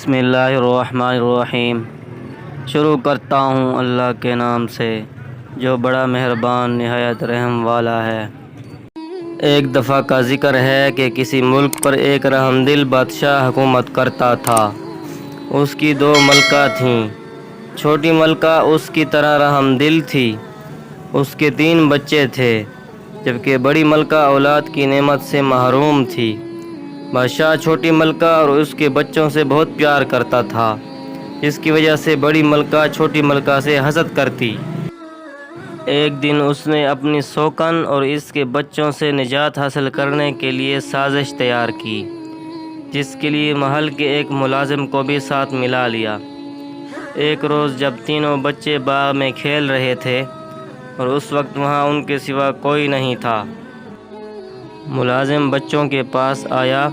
بسم اللہ الرحمن الرحیم۔ شروع کرتا ہوں اللہ کے نام سے جو بڑا مہربان نہایت رحم والا ہے۔ ایک دفعہ کا ذکر ہے کہ کسی ملک پر ایک رحمدل بادشاہ حکومت کرتا تھا۔ اس کی 2 ملکہ تھیں۔ چھوٹی ملکہ اس کی طرح رحمدل تھی۔ اس کے 3 بچے تھے، جبکہ بڑی ملکہ اولاد کی نعمت سے محروم تھی۔ بادشاہ چھوٹی ملکہ اور اس کے بچوں سے بہت پیار کرتا تھا، جس کی وجہ سے بڑی ملکہ چھوٹی ملکہ سے حسد کرتی۔ ایک دن اس نے اپنی سوکن اور اس کے بچوں سے نجات حاصل کرنے کے لیے سازش تیار کی، جس کے لیے محل کے ایک ملازم کو بھی ساتھ ملا لیا۔ ایک روز جب تینوں بچے باغ میں کھیل رہے تھے اور اس وقت وہاں ان کے سوا کوئی نہیں تھا، ملازم بچوں کے پاس آیا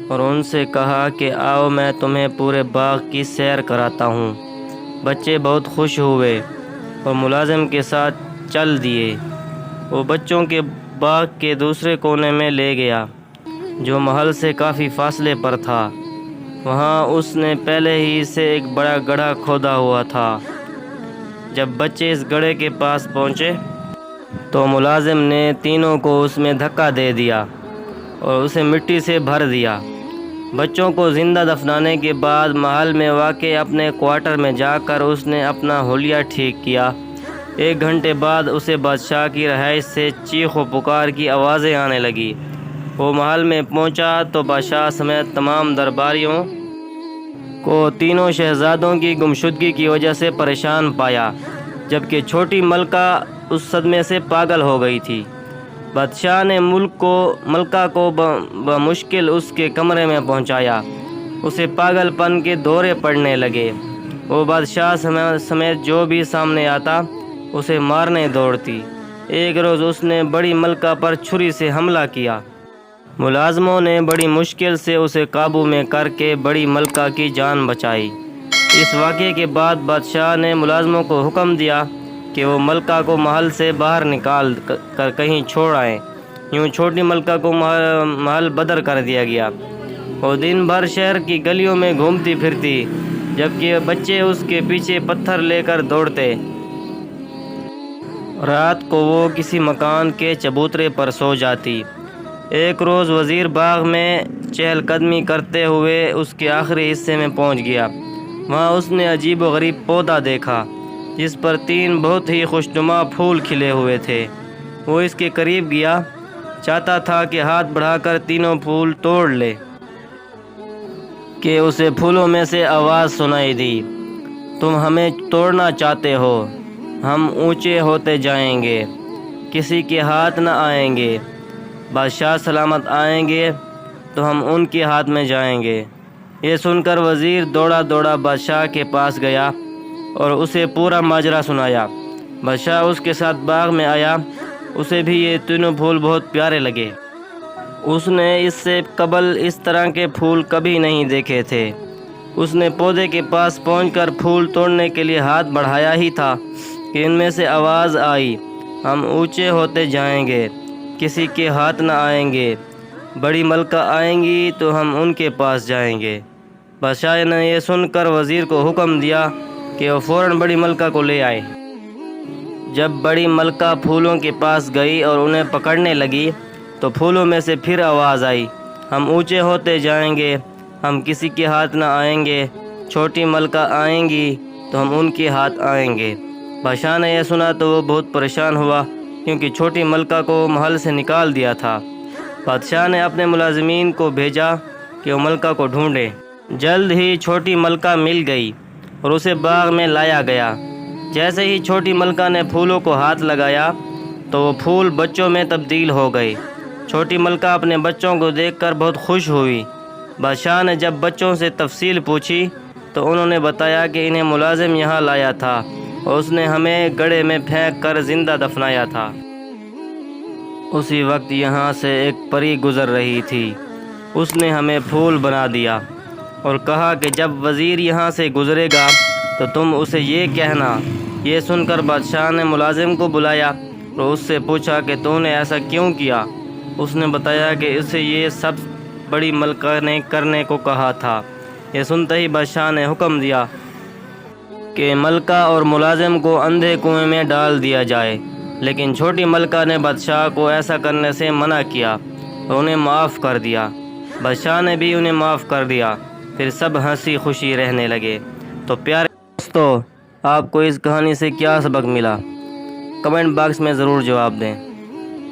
اور ان سے کہا کہ آؤ میں تمہیں پورے باغ کی سیر کراتا ہوں۔ بچے بہت خوش ہوئے اور ملازم کے ساتھ چل دیے۔ وہ بچوں کے باغ کے دوسرے کونے میں لے گیا، جو محل سے کافی فاصلے پر تھا۔ وہاں اس نے پہلے ہی سے ایک بڑا گڑھا کھودا ہوا تھا۔ جب بچے اس گڑھے کے پاس پہنچے تو ملازم نے تینوں کو اس میں دھکا دے دیا اور اسے مٹی سے بھر دیا۔ بچوں کو زندہ دفنانے کے بعد محل میں واقع اپنے کوارٹر میں جا کر اس نے اپنا حلیہ ٹھیک کیا۔ 1 گھنٹے بعد اسے بادشاہ کی رہائش سے چیخ و پکار کی آوازیں آنے لگی۔ وہ محل میں پہنچا تو بادشاہ سمیت تمام درباریوں کو تینوں شہزادوں کی گمشدگی کی وجہ سے پریشان پایا، جبکہ چھوٹی ملکہ اس صدمے سے پاگل ہو گئی تھی۔ بادشاہ نے ملکہ کو بمشکل اس کے کمرے میں پہنچایا۔ اسے پاگل پن کے دورے پڑنے لگے۔ وہ بادشاہ سمیت جو بھی سامنے آتا اسے مارنے دوڑتی۔ ایک روز اس نے بڑی ملکہ پر چھری سے حملہ کیا۔ ملازموں نے بڑی مشکل سے اسے قابو میں کر کے بڑی ملکہ کی جان بچائی۔ اس واقعے کے بعد بادشاہ نے ملازموں کو حکم دیا کہ وہ ملکہ کو محل سے باہر نکال کر کہیں چھوڑ آئیں۔ یوں چھوٹی ملکہ کو محل بدر کر دیا گیا۔ وہ دن بھر شہر کی گلیوں میں گھومتی پھرتی، جبکہ بچے اس کے پیچھے پتھر لے کر دوڑتے۔ رات کو وہ کسی مکان کے چبوترے پر سو جاتی۔ ایک روز وزیر باغ میں چہل قدمی کرتے ہوئے اس کے آخری حصے میں پہنچ گیا۔ وہاں اس نے عجیب و غریب پودا دیکھا، جس پر 3 بہت ہی خوشنما پھول کھلے ہوئے تھے۔ وہ اس کے قریب گیا، چاہتا تھا کہ ہاتھ بڑھا کر تینوں پھول توڑ لے کہ اسے پھولوں میں سے آواز سنائی دی، تم ہمیں توڑنا چاہتے ہو؟ ہم اونچے ہوتے جائیں گے، کسی کے ہاتھ نہ آئیں گے۔ بادشاہ سلامت آئیں گے تو ہم ان کے ہاتھ میں جائیں گے۔ یہ سن کر وزیر دوڑا دوڑا بادشاہ کے پاس گیا اور اسے پورا ماجرا سنایا۔ بادشاہ اس کے ساتھ باغ میں آیا۔ اسے بھی یہ تینوں پھول بہت پیارے لگے۔ اس نے اس سے قبل اس طرح کے پھول کبھی نہیں دیکھے تھے۔ اس نے پودے کے پاس پہنچ کر پھول توڑنے کے لیے ہاتھ بڑھایا ہی تھا کہ ان میں سے آواز آئی، ہم اونچے ہوتے جائیں گے، کسی کے ہاتھ نہ آئیں گے۔ بڑی ملکہ آئیں گی تو ہم ان کے پاس جائیں گے۔ بادشاہ نے یہ سن کر وزیر کو حکم دیا کہ وہ فوراً بڑی ملکہ کو لے آئے۔ جب بڑی ملکہ پھولوں کے پاس گئی اور انہیں پکڑنے لگی تو پھولوں میں سے پھر آواز آئی، ہم اونچے ہوتے جائیں گے، ہم کسی کے ہاتھ نہ آئیں گے۔ چھوٹی ملکہ آئیں گی تو ہم ان کے ہاتھ آئیں گے۔ بادشاہ نے یہ سنا تو وہ بہت پریشان ہوا، کیونکہ چھوٹی ملکہ کو محل سے نکال دیا تھا۔ بادشاہ نے اپنے ملازمین کو بھیجا کہ وہ ملکہ کو ڈھونڈیں۔ جلد ہی چھوٹی ملکہ مل گئی اور اسے باغ میں لایا گیا۔ جیسے ہی چھوٹی ملکہ نے پھولوں کو ہاتھ لگایا تو وہ پھول بچوں میں تبدیل ہو گئے۔ چھوٹی ملکہ اپنے بچوں کو دیکھ کر بہت خوش ہوئی۔ بادشاہ نے جب بچوں سے تفصیل پوچھی تو انہوں نے بتایا کہ انہیں ملازم یہاں لایا تھا اور اس نے ہمیں گڑھے میں پھینک کر زندہ دفنایا تھا۔ اسی وقت یہاں سے ایک پری گزر رہی تھی۔ اس نے ہمیں پھول بنا دیا اور کہا کہ جب وزیر یہاں سے گزرے گا تو تم اسے یہ کہنا۔ یہ سن کر بادشاہ نے ملازم کو بلایا اور اس سے پوچھا کہ تو نے ایسا کیوں کیا؟ اس نے بتایا کہ اسے یہ سب بڑی ملکہ نے کرنے کو کہا تھا۔ یہ سنتے ہی بادشاہ نے حکم دیا کہ ملکہ اور ملازم کو اندھے کنویں میں ڈال دیا جائے، لیکن چھوٹی ملکہ نے بادشاہ کو ایسا کرنے سے منع کیا اور انہیں معاف کر دیا۔ بادشاہ نے بھی انہیں معاف کر دیا، پھر سب ہنسی خوشی رہنے لگے۔ تو پیارے دوستو، آپ کو اس کہانی سے کیا سبق ملا؟ کمنٹ باکس میں ضرور جواب دیں۔